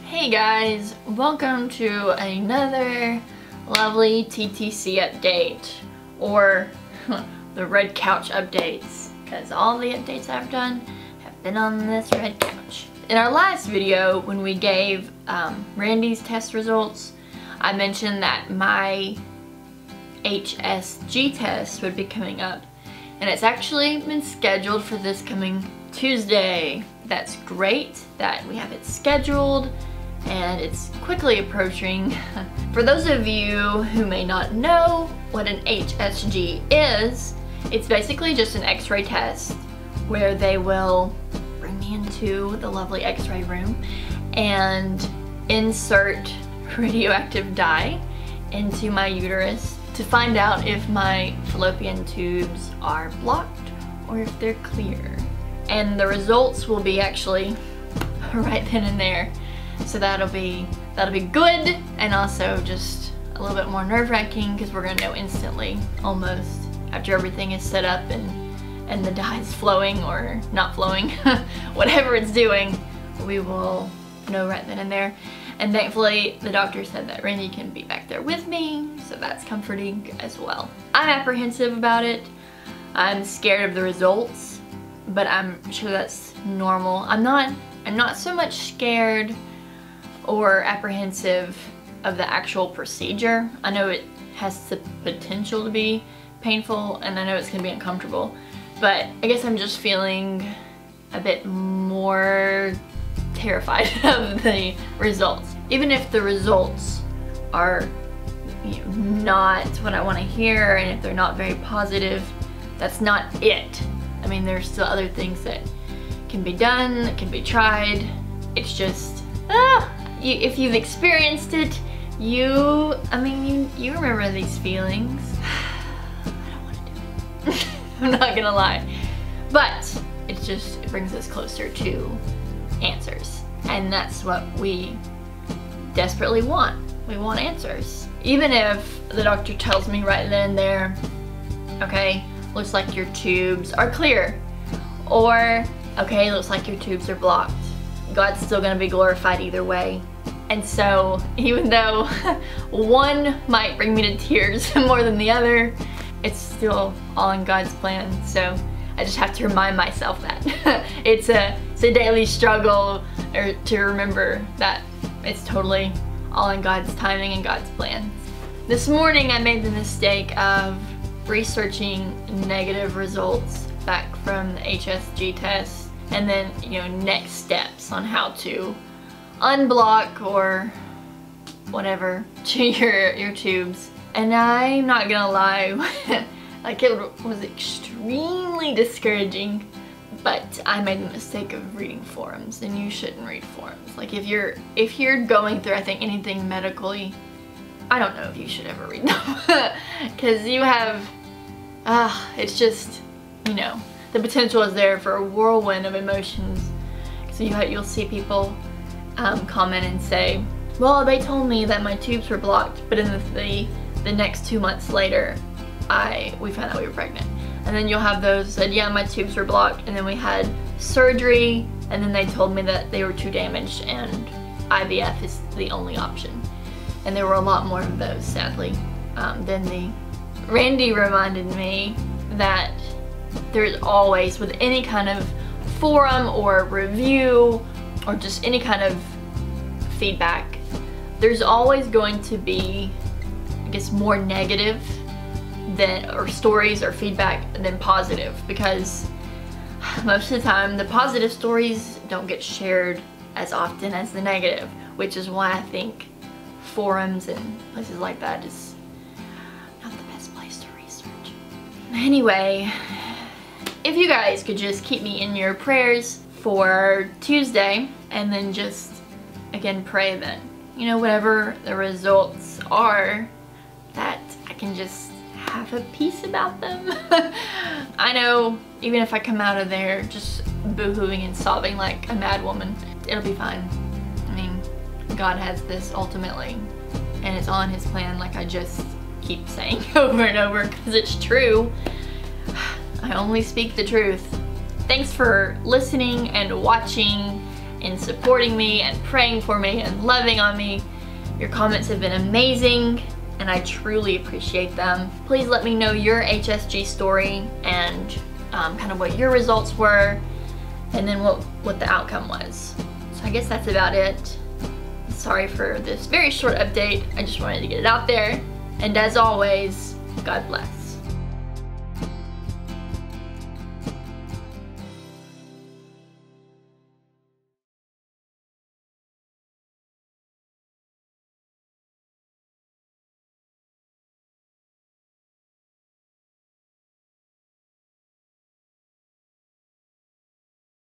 Hey guys, welcome to another lovely TTC update, or the red couch updates, because all the updates I've done have been on this red couch. In our last video, when we gave Randy's test results, I mentioned that my HSG test would be coming up, and it's actually been scheduled for this coming Tuesday. That's great that we have it scheduled, and it's quickly approaching. For those of you who may not know what an HSG is, it's basically just an x-ray test where they will bring me into the lovely x-ray room and insert radioactive dye into my uterus to find out if my fallopian tubes are blocked or if they're clear. And the results will be actually right then and there. So that'll be good, and also just a little bit more nerve-wracking because we're gonna know instantly, almost, after everything is set up and the dye is flowing or not flowing, whatever it's doing, we will know right then and there. And thankfully, the doctor said that Randy can be back there with me, so that's comforting as well. I'm apprehensive about it. I'm scared of the results, but I'm sure that's normal. I'm not so much scared or apprehensive of the actual procedure. I know it has the potential to be painful, and I know it's gonna be uncomfortable, but I guess I'm just feeling a bit more terrified of the results. Even if the results are, you know, not what I want to hear, and if they're not very positive, that's not it. I mean, there's still other things that can be done, that can be tried. It's just, if you've experienced it, you remember these feelings. I don't want to do it. I'm not gonna lie. But it brings us closer to answers. And that's what we desperately want. We want answers. Even if the doctor tells me right then and there, okay, looks like your tubes are clear, or okay, looks like your tubes are blocked, God's still gonna be glorified either way. And so even though one might bring me to tears more than the other, it's still all in God's plan. So I just have to remind myself that it's a daily struggle, or to remember that it's totally all in God's timing and God's plan. This morning I made the mistake of researching negative results back from the HSG test, and then, you know, next steps on how to unblock or whatever to your tubes. And I'm not gonna lie, like, it was extremely discouraging, but I made the mistake of reading forums, and you shouldn't read forums. Like, if you're going through, I think, anything medically, I don't know if you should ever read them, because you have, it's just, you know, the potential is there for a whirlwind of emotions. So you'll see people comment and say, well, they told me that my tubes were blocked, but in the next 2 months later, we found out we were pregnant. And then you'll have those that said, yeah, my tubes were blocked, and then we had surgery, and then they told me that they were too damaged and IVF is the only option. And there were a lot more of those, sadly, than Randy reminded me that there's always, with any kind of forum or review or just any kind of feedback, there's always going to be, I guess, more negative or stories or feedback than positive, because most of the time the positive stories don't get shared as often as the negative, which is why I think forums and places like that is not the best place to research. Anyway, if you guys could just keep me in your prayers for Tuesday, and then just, again, pray that, you know, whatever the results are, that I can just have a peace about them. I know, even if I come out of there just boo-hooing and sobbing like a mad woman, it'll be fine. I mean, God has this ultimately, and it's on His plan, like I just keep saying over and over, because it's true. I only speak the truth. Thanks for listening and watching, in supporting me and praying for me and loving on me. Your comments have been amazing and I truly appreciate them. Please let me know your HSG story and kind of what your results were and then what the outcome was. So I guess that's about it. Sorry for this very short update. I just wanted to get it out there. And as always, God bless.